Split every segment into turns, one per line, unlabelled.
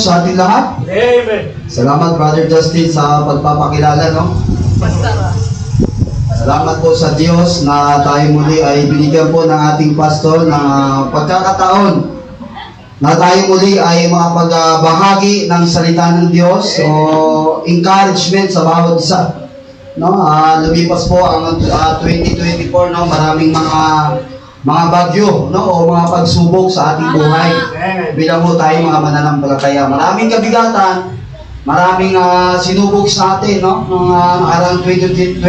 Sa ating lahat.
Amen.
Salamat Brother Justin sa pagpapakilala, no? Salamat po sa Diyos na tayo muli ay binigyan po ng ating pastor ng pagkakataon na tayo muli ay makapagbahagi ng salita ng Diyos. So, encouragement sa bawat isa. No? Lumipas po ang 2024, no? Maraming mga bagyo, no, o mga pagsubok sa ating buhay. Bilang po tayo mga mananampalataya. Maraming kabigatan, maraming sinubok sa atin, no, noong nakarang 2024.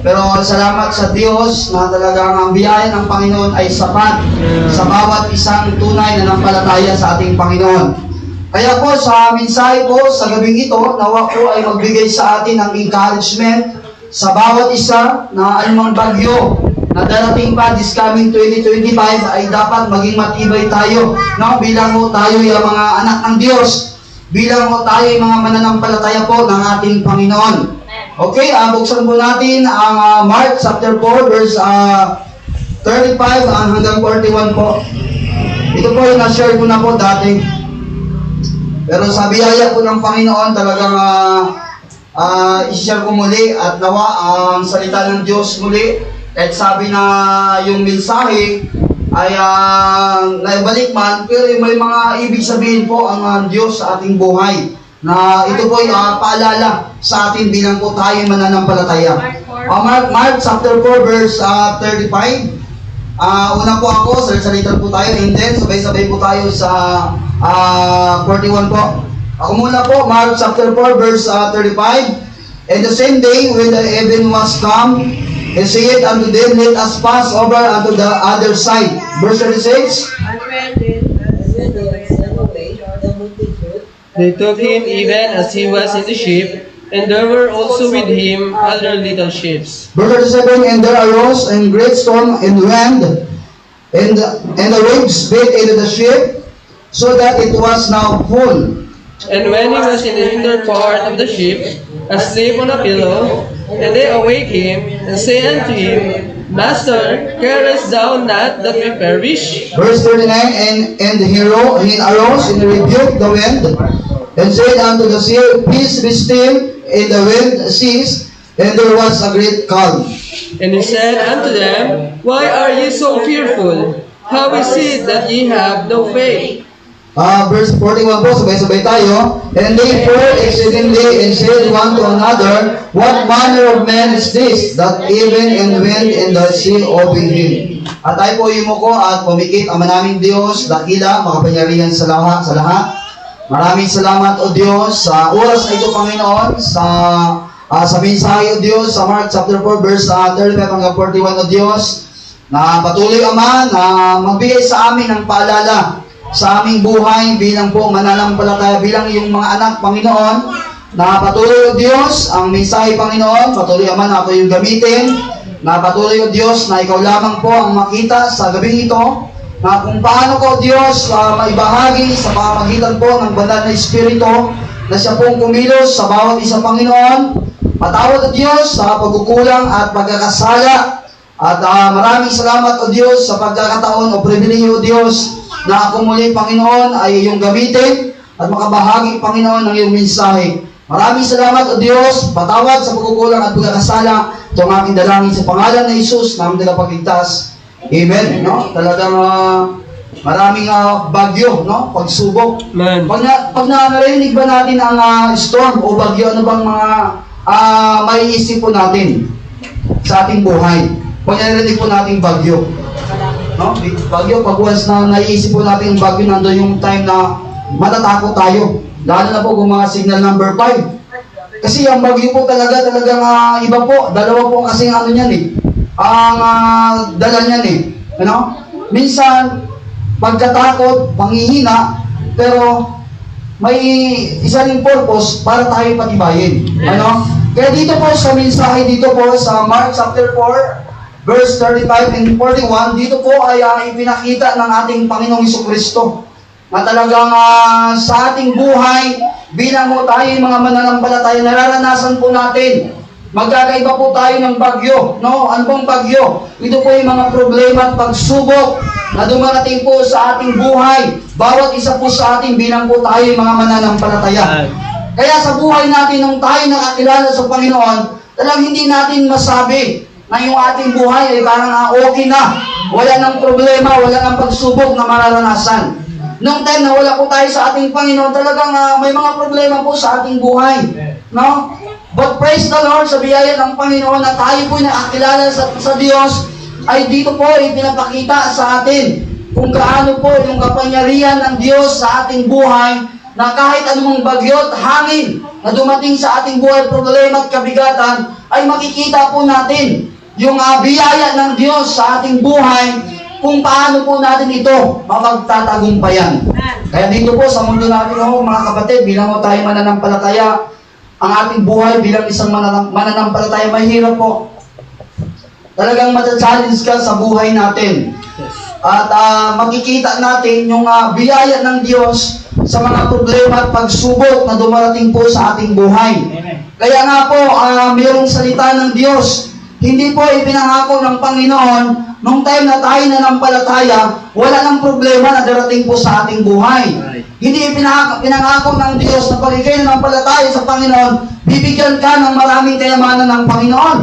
Pero salamat sa Diyos na talagang ang biyaya ng Panginoon ay sapat sa bawat isang tunay na nampalataya sa ating Panginoon. Kaya po sa mensahe po sa gabing ito, nawa po ay magbigay sa atin ng encouragement sa bawat isa na anumang bagyo na darating pa this coming 2025 ay dapat maging matibay tayo, no? Bilang mo tayo yung mga anak ng Diyos, bilang mo tayo yung mga mananampalataya po ng ating Panginoon. Okay, buksan po natin ang Mark chapter 4 verse 35 hanggang 41 po. Ito po yung na-share ko na po dati. Pero sa biyaya po ng Panginoon talagang i-share ko muli at nawa ang salita ng Diyos muli. Kahit sabi na yung mensahe ay naibalik man, pero may mga ibig sabihin po ang Diyos sa ating buhay. Na ito po ay paalala sa atin bilang po tayo mananampalataya. Mark chapter 4 verse 35. Una po ako, salita po tayo, and then sabay-sabay po tayo sa 41 po. Ako muna po, Mark chapter 4 verse 35. And the same day when the even was come, He said unto them, let us pass over unto the other side. Verse 36.
They took him even as he was in the ship, and there were also with him other little ships.
Verse 37. And there arose a great storm and wind, and the waves beat into the ship, so that it was now full.
And when he was in the hinder part of the ship, asleep on a pillow, and they awake him, and say unto him, Master, carest thou not that we perish?
Verse 39. And he arose and rebuked the wind, and said unto the sea, Peace be still. And the wind ceased, and there was a great calm.
And he said unto them, Why are ye so fearful? How is it that ye have no faith?
Verse 41 po, sabay-sabay tayo. And they feared exceedingly, and said one to another, What manner of man is this, that even in wind and the sea obey him? At tayo po yumuko at pumikit ang manaming Diyos, dakila, makapangyarihan sa lahat. Maraming salamat o Diyos sa oras na ito, Panginoon, sa mensahe o Diyos, sa Mark chapter 4 verse 35 hanggang 41 o Diyos, na patuloy Ama na magbigay sa amin ng paalala sa aming buhay bilang po mananampalataya, bilang iyong mga anak, Panginoon, na patuloy o Diyos ang mensahe, Panginoon, patuloy Ama na ako yung gamitin, na patuloy o Diyos na ikaw lamang po ang makita sa gabing ito, na kung paano ko Diyos maibahagi sa pamamagitan po ng banal na Espiritu na siya pong kumilos sa bawat isa, Panginoon. Patawad o Diyos sa pagkukulang at pagkakasala, at maraming salamat o Diyos sa pagkakataon o pribilehiyo o Diyos na ako muli, Panginoon, ay iyong gamitin at makabahagi, Panginoon, ng iyong mensahe. Maraming salamat o Diyos, patawad sa pagkukulang at pagkakasala. Ito ang aking dalangin sa pangalan ng Jesus na aming tagapagligtas. Amen. No? Talagang maraming bagyo, no? Pagsubok.
Man.
Pag narinig ba natin ang storm o bagyo, ano bang mga maiisip po natin sa ating buhay? Pag narinig po natin bagyo, no? Bagyo, pag once na naiisip po natin yung bagyo, nandun yung time na matatakot tayo. Lalo na po kung mga signal number 5. Kasi ang bagyo po talagang iba po. Dalawa po kasi ang ano niyan eh. Ang dala niyan eh. Ano? Minsan, pagkatakot, panghihina, pero may isa ring purpose para tayo patibayin. Ano? Kaya dito po sa mensahe, dito po sa Mark chapter 4, verse 35 and 41, dito po ay ipinakita ng ating Panginoong Jesucristo na talagang sa ating buhay, bilang mo tayo mga mananampalataya, nararanasan po natin. Magkakaiba po tayo ng bagyo. No? Ano pong bagyo? Ito po yung mga problema at pagsubok na dumarating po sa ating buhay. Bawat isa po sa atin bilang po tayo mga mananampalataya. Kaya sa buhay natin nung tayo nakakilala sa Panginoon, talagang hindi natin masabi na yung ating buhay ay parang okay na. Wala nang problema, wala nang pagsubok na mararanasan. Nung time na wala po tayo sa ating Panginoon, talagang may mga problema po sa ating buhay. No? But praise the Lord, sa biyaya ng Panginoon na tayo po nakakilala sa Diyos, ay dito po ipinapakita sa atin kung gaano po yung kapangyarihan ng Diyos sa ating buhay, na kahit anumang bagyo at hangin na dumating sa ating buhay, problema at kabigatan, ay makikita po natin yung biyaya ng Diyos sa ating buhay, kung paano po natin ito mapagtatagumpayan. Kaya dito po sa mundo natin, mga kapatid, bilang mo tayo mananampalataya, ang ating buhay bilang isang mananampalataya, mahirap po. Talagang mata-challenge ka sa buhay natin. At makikita natin yung biyaya ng Diyos sa mga problema at pagsubok na dumarating po sa ating buhay. Kaya nga po, mayroong salita ng Diyos. Hindi po ipinangako ng Panginoon nung time na tayo nanampalataya, wala nang problema na darating po sa ating buhay. Hindi pinangako ng Diyos na pag ikay nanampalataya sa Panginoon, bibigyan ka ng maraming kayamanan ng Panginoon.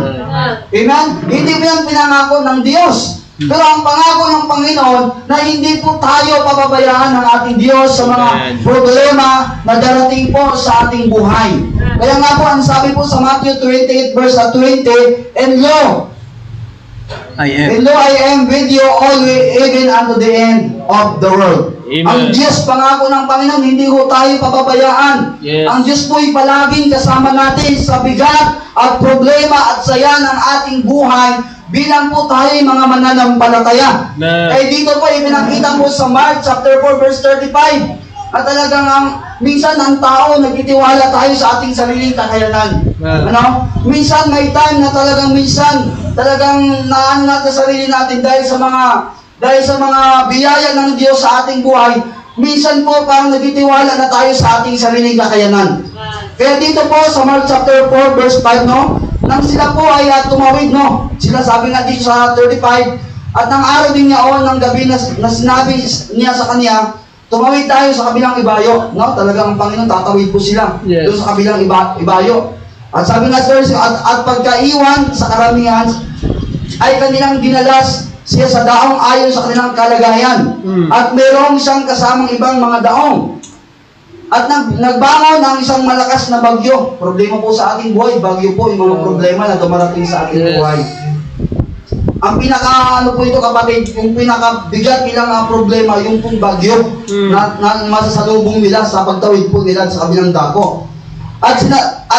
Amen? Hindi po yan pinangako ng Diyos. Pero ang pangako ng Panginoon na hindi po tayo pababayaan ng ating Diyos sa mga problema na darating po sa ating buhay. Kaya nga po, ang sabi po sa Matthew 28 verse 20, And lo, I am with you always, even unto the end of the world.
Amen.
Ang Diyos, pangako ng Panginoon, hindi ho tayo pababayaan.
Yes.
Ang Diyos po'y palaging kasama natin sa bigat at problema at saya ng ating buhay, bilang po tayo mga mananampalataya. Kaya dito po, ipinakita mo sa Mark chapter 4 verse 35, at talagang minsan ang tao nagtitiwala tayo sa ating sariling kakayanan. Ano? Minsan may time na talagang naano natin sa sarili natin dahil sa mga biyaya ng Diyos sa ating buhay. Minsan po parang nagtitiwala na tayo sa ating sariling kakayanan. Kaya dito po sa Mark chapter 4 verse 5, no? Nang sila po ay tumawid, no? Sila sabi nga dito sa 35, at nang araw din niya ng gabi na sinabi niya sa kanya, tumawid tayo sa kabilang ibayo, no? Talagang ang Panginoon, tatawid po sila doon sa kabilang ibayo. At sabi nga sir, at pagkaiwan sa karamihan, ay kanilang dinalas siya sa daong ayon sa kanilang kalagayan. At mayroong siyang kasamang ibang mga daong. At nagbangon ng isang malakas na bagyo. Problema po sa ating buhay, bagyo po, yung mga problema na dumarating sa ating buhay. Ang pinaka, po ito kapatid, yung pinakabigat nilang problema, yung pong bagyo na masasalubong nila sa pagtawid po nila sa kabilang dako. At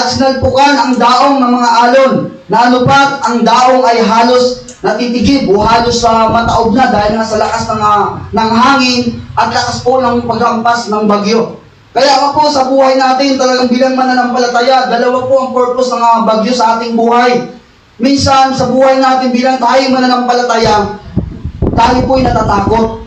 sinalpukan ang daong ng mga alon, na anupat ang daong ay halos natitigib o halos mataob na dahil nga sa lakas ng hangin at lakas po ng paghampas ng bagyo. Kaya ako po sa buhay natin, talagang bilang mananampalataya, dalawa po ang purpose ng bagyo sa ating buhay. Minsan, sa buhay natin bilang tayo mananampalataya, tayo po'y natatakot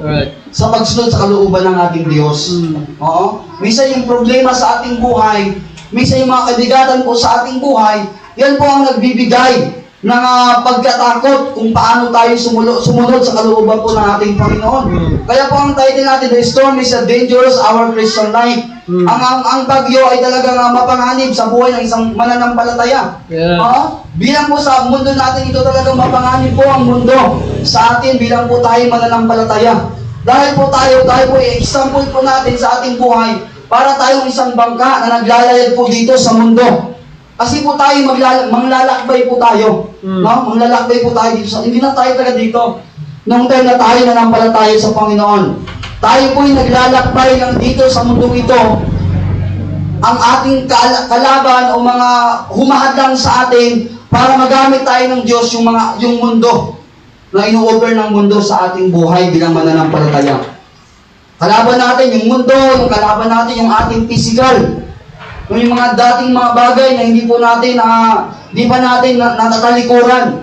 sa pagsunod sa kalooban ng ating Diyos. Oo. Minsan yung problema sa ating buhay, minsan yung mga kabigatan po sa ating buhay, yan po ang nagbibigay ng pagkatakot kung paano tayo sumunod sa kalooban po ng ating Panginoon. Kaya po ang title natin, The Storm is a Dangerous Our Christian Life. Ang bagyo ay talagang mapanganib sa buhay ng isang mananampalataya. Bilang po sa mundo natin, ito talagang mapanganib po ang mundo sa atin bilang po tayo mananampalataya. Dahil po tayo po example po natin sa ating buhay para tayong isang bangka na naglalayag po dito sa mundo. Kasi po tayo manglalakbay po tayo. No? Manglalakbay po tayo dito. Hindi na tayo taga dito. Nung time na tayo nanampalataya sa Panginoon, tayo po'y naglalakbay lang dito sa mundong ito. Ang ating kalaban o mga humahadlang sa atin para magamit tayo ng Diyos yung mundo na ino-offer ng mundo sa ating buhay bilang mananampalataya. Kalaban natin yung mundo, yung kalaban natin yung ating physical. Yung mga dating mga bagay na hindi pa natin natatalikuran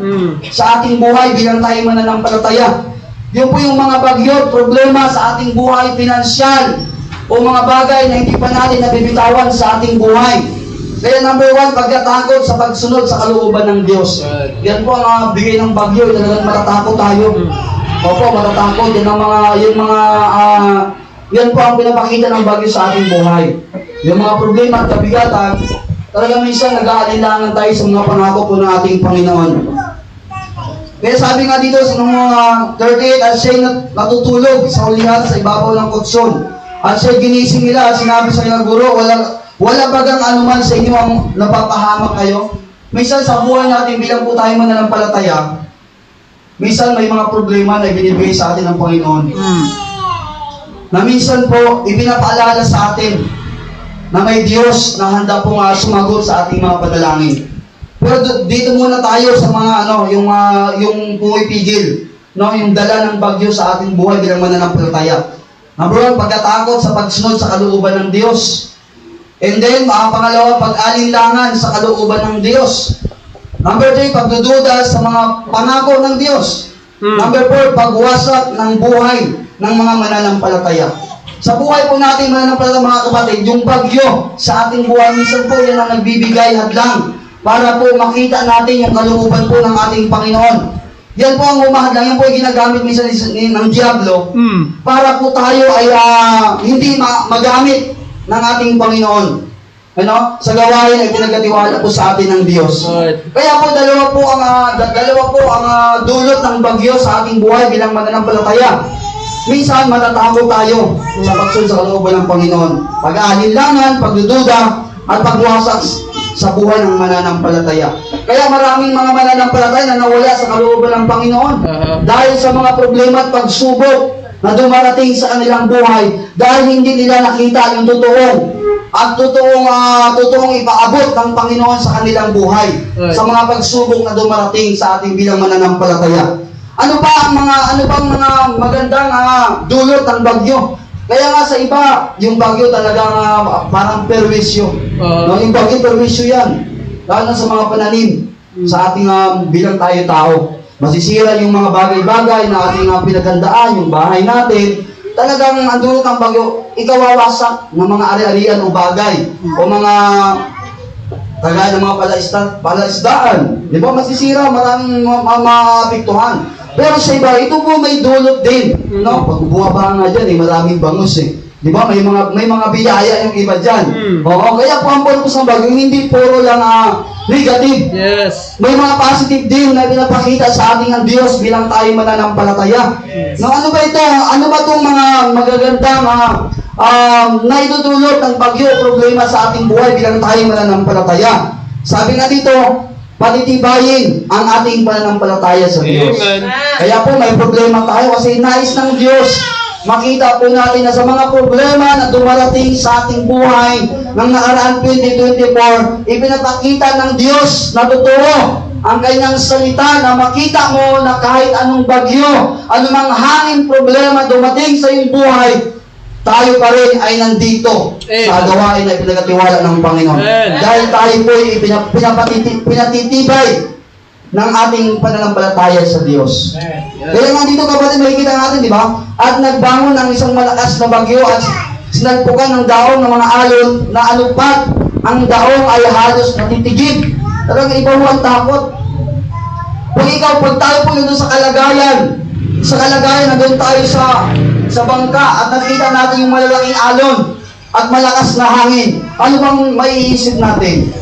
sa ating buhay bilang tayo mananampalataya. Yun po yung mga bagyo, problema sa ating buhay, pinansyal, o mga bagay na hindi pa natin nabibitawan sa ating buhay. Kaya number 1, pagkatakot sa pagsunod sa kalooban ng Diyos. Yan po ang bigay ng bagyo, talagang matatakot tayo. Opo, matatakot. Yan po ang pinapakita ng bagyo sa ating buhay. Yung mga problema at kabigatan, talagang minsan nag-aalinlangan tayo sa mga pangako po ng ating Panginoon. Kaya sabi nga dito sa mga 38, at siya'y natutulog sa ulihan sa ibabaw ng kutson. At siya'y ginising nila at sinabi sa kanilang guro, wala bagang anuman sa inyo ang napapahamak kayo. Minsan sa buhay natin bilang po tayo mananampalataya, minsan may mga problema na ibinibigay sa atin ng Panginoon. Na minsan po, ipinapaalala sa atin na may Diyos na handa pong sumagot sa ating mga panalangin. Pero dito muna tayo sa mga yung pumipigil, yung dala ng bagyo sa ating buhay bilang mananampalataya. Number 1, pagkatakot sa pagsunod sa kalooban ng Diyos. And then, pangalawa, pag-alinlangan sa kalooban ng Diyos. Number 3, pagdududa sa mga pangako ng Diyos. Number 4, pagwasak ng buhay ng mga mananampalataya. Sa buhay po natin mananampalataya mga kapatid, yung bagyo sa ating buhay, minsan po yan ang nagbibigay hadlang para po makita natin yung kalooban po ng ating Panginoon. Yan po ang humahadlang, yan po ay ginagamit minsan ng Diablo para po tayo ay hindi magamit ng ating Panginoon. Sa gawain ay pinagkatiwala po sa atin ng Diyos. Kaya po dalawa po ang dulot ng bagyo sa ating buhay bilang mananampalataya. Minsan matatakot tayo sa pagsunod sa kalooban ng Panginoon. Pag-aalinlangan, pagdududa, at pagwasak sa buhay ng mananampalataya. Kaya maraming mga mananampalataya na nawala sa kalooban ng Panginoon dahil sa mga problema at pagsubok na dumarating sa kanilang buhay dahil hindi nila nakita yung totoong ipaabot ng Panginoon sa kanilang buhay sa mga pagsubok na dumarating sa ating bilang mananampalataya. Ano pa ang mga magandang dulot ng bagyo? Kaya nga sa iba, yung bagyo talagang parang perwisyo. Yung bagyo perwisyo yan. Lalo na sa mga pananim, sa ating bilang tayo-tao. Masisira yung mga bagay-bagay na ating pinaghandaan, yung bahay natin. Talagang ang dulot ng bagyo, ikawawasak ng mga ari-arian o bagay o mga kagaya ng mga palaisdaan. Di ba? Masisira, maraming maapektuhan. Pero sa iba, ito po may dulot din. Pag bumaba nga dyan, maraming bangus Di ba? May mga biyaya yung iba dyan. Oo, kaya po ang purpose ng bagyo, hindi puro lang negative.
Yes.
May mga positive din na pinapakita sa ating ang Diyos bilang tayo mananampalataya. Ano ba ito? Ano ba itong mga magagandang naidudulot ng bagyo o problema sa ating buhay bilang tayo mananampalataya? Sabi nga dito, patitibayin ang ating pananampalataya sa Diyos.
Amen.
Kaya po may problema tayo kasi nais ng Diyos makita po natin na sa mga problema na dumarating sa ating buhay ng nakaraan 2024, ipinapakita ng Diyos na totoo ang kanyang salita na makita mo na kahit anong bagyo, anumang hangin problema dumating sa iyong buhay, tayo pa rin ay nandito sa gawain na pinagkatiwala ng Panginoon. Dahil tayo po ay pinatitibay ng ating pananampalataya sa Diyos. Kaya nga dito kapatid, makikita natin, di ba? At nagbangon ng isang malakas na bagyo at sinagpukan ng daong ng mga alon na anupat. Ang daong ay halos natitigib. Talagang iba mo ang takot. Pag tayo po nandun sa kalagayan na doon tayo sa bangka at nakita natin yung malalaking alon at malakas na hangin, ano bang maiisip natin?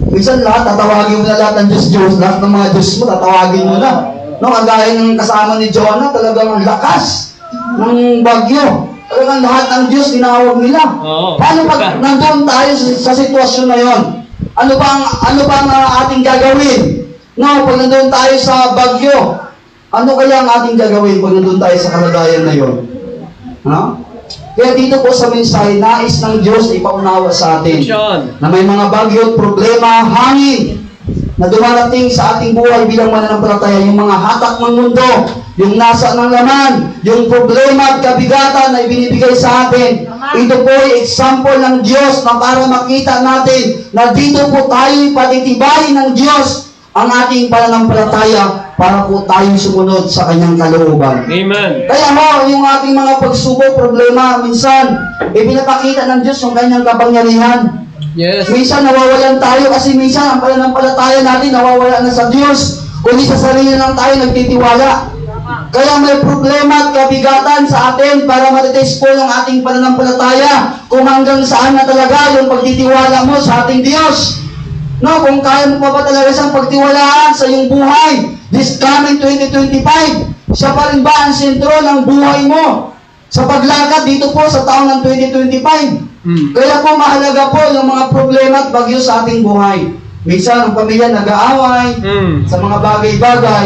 Minsan tatawagin mo na lahat ng Diyos, lahat ng mga Diyos mo, tatawagin mo na. Kagaya ng kasama ni Jonah, talagang ang lakas ng bagyo. Talagang lahat ng Diyos, tinawag nila. Paano pag nandun tayo sa sitwasyon na yon? Ano bang ating gagawin? Pag nandun tayo sa bagyo, ano kaya ang ating gagawin pag nandun tayo sa kalagayan na yon? Kaya dito po sa mensahe, nais ng Diyos ipaunawa sa atin na may mga bagyo at problema, hangin na dumarating sa ating buhay bilang mananampalataya, yung mga hatak ng mundo, yung nasa ng laman, yung problema at kabigatan na ibinibigay sa atin. Ito po ay example ng Diyos na para makita natin na dito po tayo patitibayin ng Diyos ang ating pananampalataya para po tayo sumunod sa kanyang kalooban.
Amen.
Kaya yung ating mga pagsubok, problema, minsan, ipinapakita ng Diyos yung kanyang kapangyarihan.
Yes.
Minsan nawawalan tayo kasi minsan ang pananampalataya natin nawawala na sa Diyos, kundi sa sarili lang tayo nagtitiwala. Kaya may problema at kabigatan sa atin para matitest po yung ating pananampalataya kung hanggang saan na talaga yung pagtitiwala mo sa ating Diyos. No, kung kaya mo pa ba talaga siyang pagtiwalaan sa iyong buhay, this coming 2025, siya pa rin ba ang sentro ng buhay mo sa paglakad dito po sa taon ng 2025? Kaya po mahalaga po yung mga problema at bagyo sa ating buhay. Minsan ang pamilya nag-aaway sa mga bagay-bagay,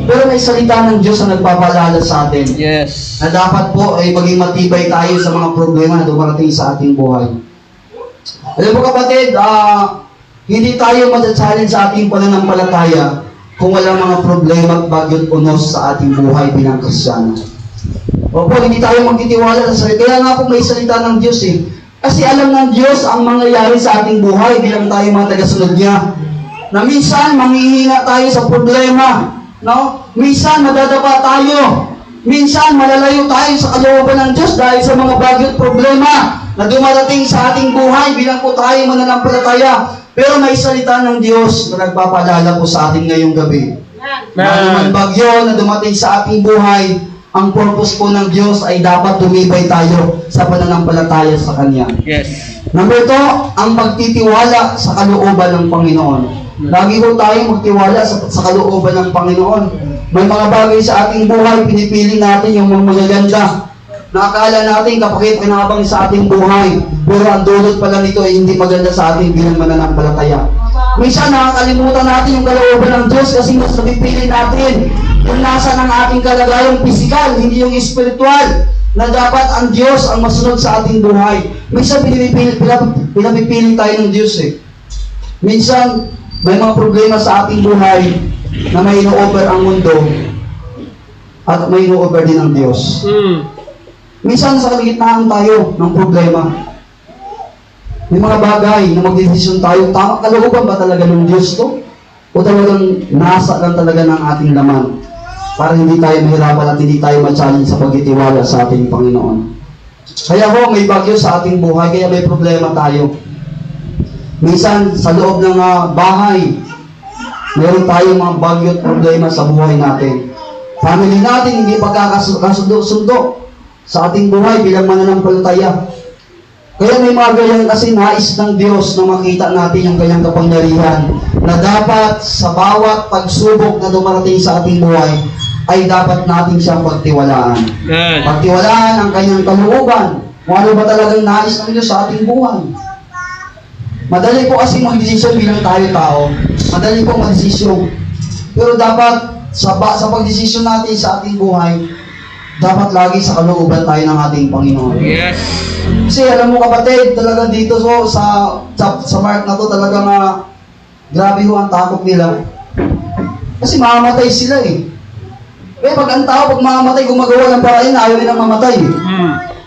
pero may salita ng Diyos na nagpapaalala sa atin.
Yes.
Na dapat po ay maging matibay tayo sa mga problema na dumarating sa ating buhay. Alam mo kapatid, hindi tayo masa-challenge sa ating pananampalataya kung walang mga problema at bagyo at unos sa ating buhay bilang Kristiyano. Opo, hindi tayo magtitiwala sa sarili. Kaya nga po may salita ng Diyos eh. Kasi alam ng Diyos ang mangyayari sa ating buhay bilang tayo mga tagasunod niya. Na minsan manghihina tayo sa problema. No? Minsan madadapa tayo. Minsan malalayo tayo sa kalooban ng Diyos dahil sa mga bagyo at problema na dumarating sa ating buhay bilang po tayo mananampalataya. Pero may salita ng Diyos na nagpapaalala po sa atin ngayong gabi. Maraming bagyo na dumating sa ating buhay, ang purpose po ng Diyos ay dapat tumibay tayo sa pananampalataya sa Kanya.
Yes.
Number 2, ang pagtitiwala sa kalooban ng Panginoon. Lagi po tayo magtiwala sa kalooban ng Panginoon. May mga bagay sa ating buhay, pinipili natin yung mga magaganda. Nakakala natin kapakit-kinabang sa ating buhay, pero ang dulot pala nito ay hindi maganda sa ating bilang mananampalataya. Minsan nakakalimutan natin yung kalooban ng Diyos kasi mas napipili natin yung nasa ng ating kalagayang pisikal, hindi yung espiritual, na dapat ang Diyos ang masunod sa ating buhay. Minsan pinapipili tayo ng Diyos eh. Minsan may mga problema sa ating buhay na may ino-offer ang mundo at may ino-offer din ang Diyos. Minsan sa kalagitnaan tayo ng problema. May mga bagay na magdedesisyon tayo, tama kalooban ba talaga ng Diyos to? O talagang nasa lang talaga ng ating laman para hindi tayo mahirapan at hindi tayo ma-challenge sa pagtitiwala sa ating Panginoon. Kaya ho, may bagyo sa ating buhay, kaya may problema tayo. Minsan, sa loob ng bahay, meron tayong mga bagyo at problema sa buhay natin. Family natin, hindi pagkakasundo sa ating buhay bilang mananampalataya. Kaya may mga ganyan kasi nais ng Diyos na makita natin yung kanyang kapangyarihan na dapat sa bawat pagsubok na dumarating sa ating buhay ay dapat natin siyang pagtiwalaan. Pagtiwalaan ang kanyang kalooban. Kung ano ba talagang nais ng Diyos sa ating buhay. Madali po kasi magdesisyon bilang tayo tao. Madali po magdesisyon. Pero dapat sa pagdesisyon natin sa ating buhay, dapat lagi sa kalooban tayo ng ating Panginoon.
Yes.
Kasi alam mo kapatid, talagang dito sa Mark na to talagang grabe ho ang takot nila. Kasi mamamatay sila eh. Kaya pag ang tao, pag mamamatay, gumagawa ng paraan, ayaw nilang mamatay eh.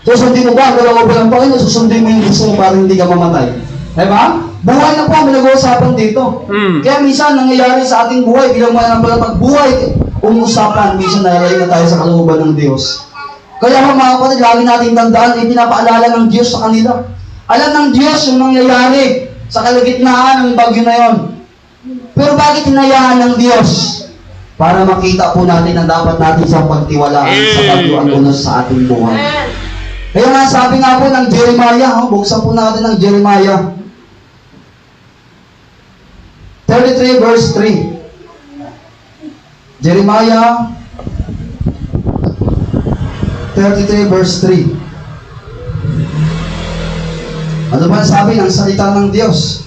Susundin mo ba ang kalooban ng Panginoon? Susundin mo yung gusto mo para hindi ka mamatay. Diba? Buhay na po ang pinag-uusapan dito. Kaya minsan nangyayari sa ating buhay, bilang mananampalataya pagbuhay, umusapan, minsan nalalayo na tayo sa kalooban ng Diyos. Kaya mga kapatid, lagi natin tandaan, pinapaalala ng Diyos sa kanila. Alam ng Diyos yung nangyayari sa kalagitnaan ng bagyo na yon. Pero bakit hinayaan ng Diyos? Para makita po natin na dapat natin siyang pagtiwalaan sa bagyo at unos sa ating buhay. Kaya nga sabi nga po ng Jeremiah, buksan po natin ng Jeremiah 33 verse 3. Jeremiah 33 verse 3. Ano ba sabi ng salita ng Diyos?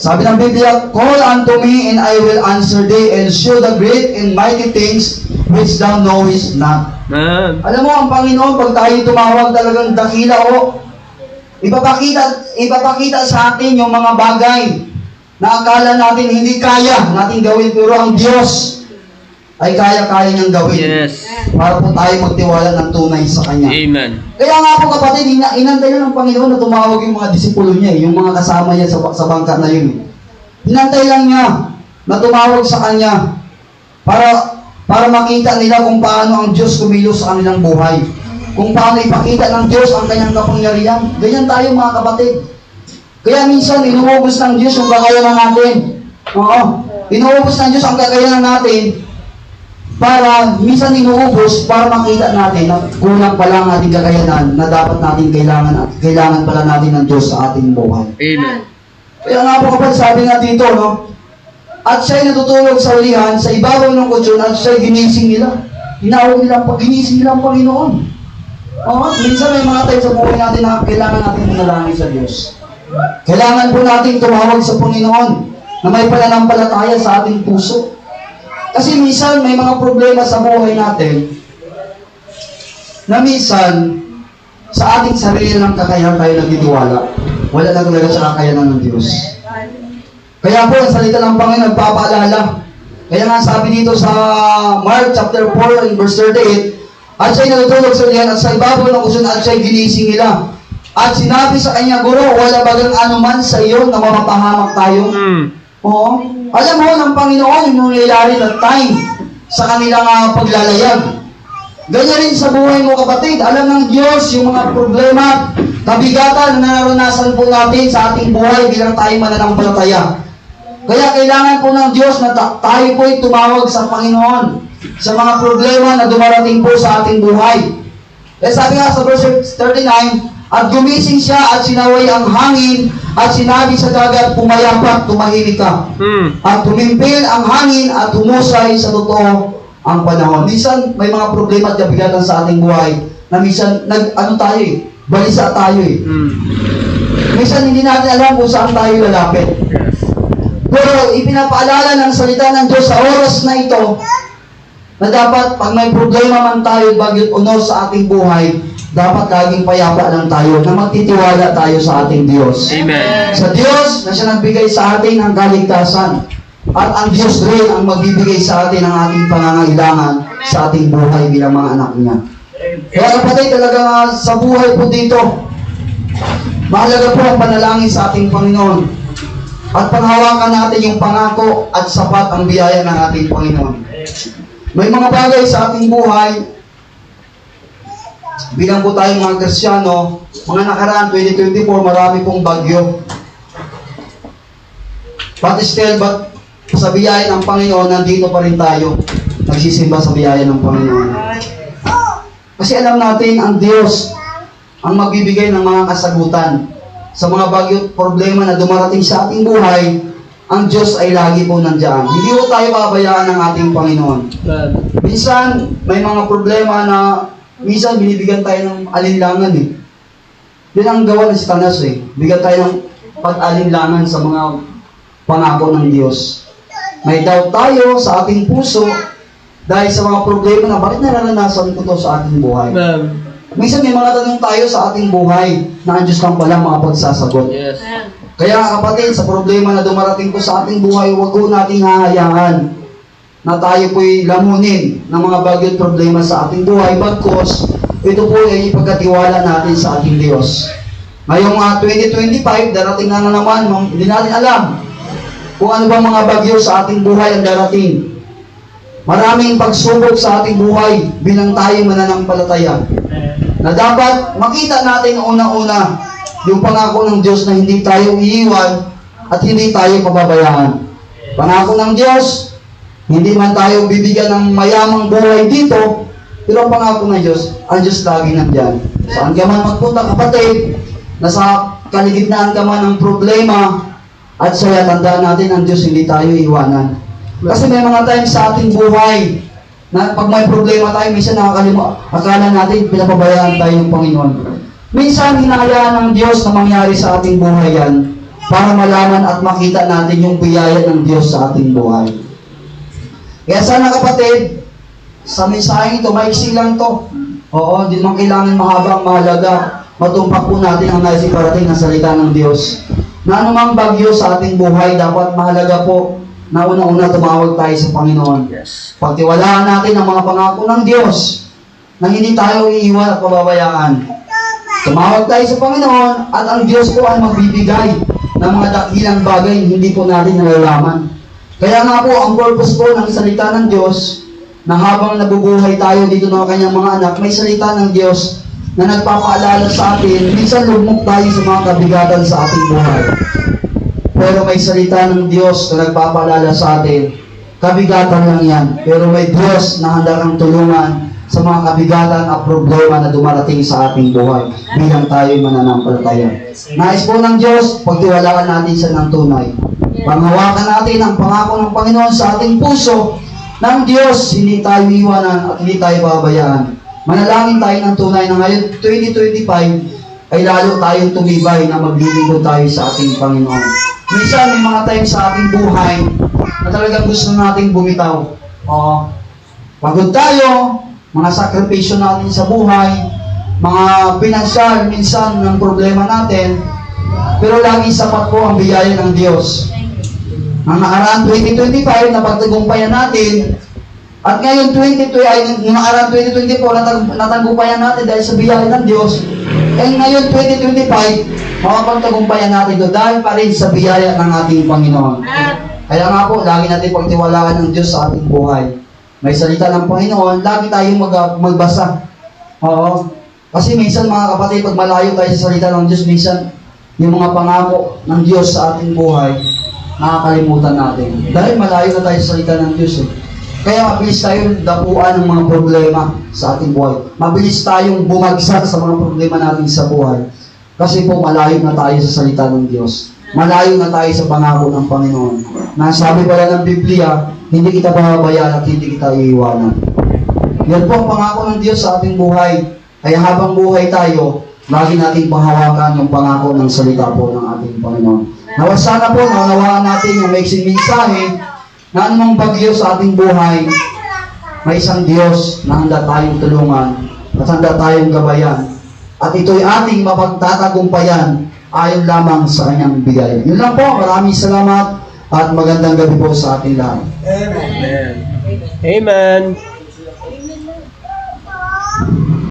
Sabi ng Biblia, "Call unto me, and I will answer thee, and show the great and mighty things which thou knowest not." Alam mo, ang Panginoon, pag tayo tumawag, talagang dakila o ipapakita sa atin yung mga bagay na akala natin hindi kaya natin gawin, pero ang Diyos ay kaya-kaya niyang gawin.
Yes.
Para po tayo magtiwala ng tunay sa Kanya.
Amen.
Kaya nga po kapatid, inantay lang ng Panginoon na tumawag yung mga disipulo niya, yung mga kasama niya sa bangka na yun. Inantay lang niya na tumawag sa Kanya para makita nila kung paano ang Diyos kumilos sa kanilang buhay. Kung paano ipakita ng Diyos ang Kanyang kapangyarihan. Ganyan tayo mga kapatid. Kaya minsan, inuubos ng Diyos yung kakayanan natin. Oo. Inuubos ng Diyos ang kakayanan natin para minsan inuubos para makita natin na kulang pala ang ating kakayanan na dapat natin kailangan pala natin ng Diyos sa ating buhay.
Amen.
Kaya nga po kapag sabi nga dito, no? At siya'y natutulog sa ulihan, sa ibabaw ng kutsyon, at siya'y ginising nila. Ginawag nila, ginising nila ang Panginoon. Minsan may mga tayo sa buhay natin na kailangan natin manalangin sa Diyos. Kailangan po natin tumawag sa Panginoon na may pananampalataya sa ating puso. Kasi minsan may mga problema sa buhay natin na minsan sa ating sarili ng kakayahan tayo nagtitiwala. Wala na talaga sa kakayanan ng Diyos. Kaya po, ang salita ng Panginoon nagpapaalala. Kaya nga sabi dito sa Mark chapter 4 and verse 38, at siya'y natutulog sa ulihan at sa ibabaw ng kutsyon at siya'y ginising nila. At sinabi sa kanya, Guro, wala bagang anuman sa iyo na mapapahamak tayo? Oo. Alam mo ng Panginoon yung nangyayari that time sa kanilang paglalayag. Ganyan rin sa buhay mo kapatid. Alam ng Diyos yung mga problema, kabigatan na naranasan po natin sa ating buhay bilang tayo mananampalataya. Kaya kailangan po ng Diyos na tayo po'y tumawag sa Panginoon sa mga problema na dumarating po sa ating buhay. Eh sabi nga sa verse 39, at gumising siya at sinaway ang hangin at sinabi sa dagat, pumayapak, tumahimik ka. At tumimpil ang hangin at humusay sa totoo ang panahon. Minsan may mga problema at kabigatan sa ating buhay na minsan balisa tayo eh. Minsan hindi natin alam kung saan tayo lalapit. Pero ipinapaalala ng salita ng Diyos sa oras na ito na dapat pag may problema man tayo bagyot unor sa ating buhay, dapat laging payapa lang tayo na magtitiwala tayo sa ating Diyos.
Amen.
Sa Diyos na siya nagbigay sa atin ng kaligtasan. At ang Diyos rin ang magbibigay sa atin ng ating pangangailangan sa ating buhay bilang mga anak niya. Kaya kapatid, talaga sa buhay po dito, mahalaga po ang panalangin sa ating Panginoon. At panghawakan natin yung pangako at sapat ang biyaya ng ating Panginoon. May mga bagay sa ating buhay, bilang po tayong mga Kristyano, mga nakaraan 2024, marami pong bagyo. But sa biyaya ng Panginoon, nandito pa rin tayo. Nagsisimba sa biyaya ng Panginoon. Kasi alam natin, ang Diyos ang magbibigay ng mga kasagutan. Sa mga bagyo problema na dumarating sa ating buhay, ang Diyos ay lagi po nandiyan. Hindi po tayo pabayaan ng ating Panginoon. Minsan, may mga problema na minsan binibigyan tayo ng alinlangan eh. Yan ang gawa ng Satanas eh. Bigyan tayo ng pag-alinlangan sa mga pangako ng Diyos. May doubt tayo sa ating puso dahil sa mga problema na bakit nararanasan ko to sa ating buhay. Minsan may mga tanong tayo sa ating buhay na ang Diyos lang pala makapagsasagot.
Yes.
Kaya kapatid, sa problema na dumarating ko sa ating buhay, huwag ko nating hahayaan na tayo po'y lamunin ng mga bagyo at problema sa ating buhay. Bagkos, ito po ay ipagkatiwala natin sa ating Diyos. Ngayong 2025, darating na naman, hindi natin alam kung ano bang mga bagyo sa ating buhay ang darating. Maraming pagsubok sa ating buhay bilang tayo mananampalataya. Na dapat makita natin una-una yung pangako ng Diyos na hindi tayo iiwan at hindi tayo pababayaan. Pangako ng Diyos, hindi man tayo bibigyan ng mayamang buhay dito, pero ang pangako ng Diyos, ang Diyos lagi nandyan. Saan ka man magpunta kapatid, nasa kaligitnaan ka man ng problema, at saya tandaan natin ang Diyos hindi tayo iiwanan. Kasi may mga times sa ating buhay na pag may problema tayo, minsan akala natin pinapabayaan tayo ng Panginoon. Minsan hinahayaan ng Diyos na mangyari sa ating buhay yan para malaman at makita natin yung biyaya ng Diyos sa ating buhay. Kaya sana kapatid, sa mensaheng ito, maiksi lang to. Oo, hindi naman kailangan mahabang mahalaga. Matumpak po natin ang nais iparating na salita ng Diyos. Na anumang bagyo sa ating buhay, dapat mahalaga po na una-una tumawag tayo sa Panginoon.
Yes.
Pagtiwalaan natin ang mga pangako ng Diyos na hindi tayo iiwan at pababayaan. Tumawag tayo sa Panginoon at ang Diyos po ay magbibigay ng mga dakilang bagay hindi po natin nalalaman. Kaya nga po, ang purpose po ng salita ng Diyos na habang nabubuhay tayo dito ng kanyang mga anak, may salita ng Diyos na nagpapaalala sa atin, minsan lugmok tayo sa mga kabigatan sa ating buhay. Pero may salita ng Diyos na nagpapaalala sa atin kabigatan lang yan. Pero may Diyos na handa kang tulungan sa mga kabigatan at problema na dumarating sa ating buhay bilang tayo mananampalataya. Nais po ng Diyos, pagtiwalaan natin siya ng tunay. Panghawakan natin ang pangako ng Panginoon sa ating puso ng Diyos, hindi tayo iwanan at hindi tayo babayaan. Manalangin tayo ng tunay na ngayon 2025 ay lalo tayong tumibay na maglilingkod tayo sa ating Panginoon. Minsan may mga time sa ating buhay na talagang gusto nating bumitaw. Pagod tayo, mga sakripisyo natin sa buhay, mga pinansyal minsan ng problema natin, pero lagi sapat po ang biyaya ng Diyos. Ang nakaraan 2025, napagtagumpayan natin, at ngayon 2024, natagumpayan natin dahil sa biyaya ng Diyos. Ngayon 2025, makapagtagumpayan natin ito dahil pa rin sa biyaya ng ating Panginoon. Kaya nga po, lagi natin pagtiwalaan ng Diyos sa ating buhay. May salita ng Panginoon, lagi tayong magbasa. Oo. Kasi minsan mga kapatid, pag malayo tayo sa salita ng Diyos, minsan yung mga pangako ng Diyos sa ating buhay, nakakalimutan natin. Dahil malayo na tayo sa salita ng Diyos. Kaya mabilis tayong dapuan ng mga problema sa ating buhay. Mabilis tayong bumagsak sa mga problema natin sa buhay. Kasi po malayo na tayo sa salita ng Diyos. Malayo na tayo sa pangako ng Panginoon. Nasabi pala ng Biblia, hindi kita bababayaan at hindi kita iiwanan. Yan po ang pangako ng Diyos sa ating buhay. Kaya habang buhay tayo, lagi nating panghawakan yung pangako ng salita po ng ating Panginoon. Nawa sana po, naunawaan natin yung maiksing mensahe na anumang bagyo sa ating buhay, may isang Diyos na handa tayong tulungan at handa tayong gabayan. At ito'y ating mapagtatagumpayan ayon lamang sa kanyang bigay. Yun lang po, maraming salamat at magandang gabi po sa ating lahat.
Amen. Amen.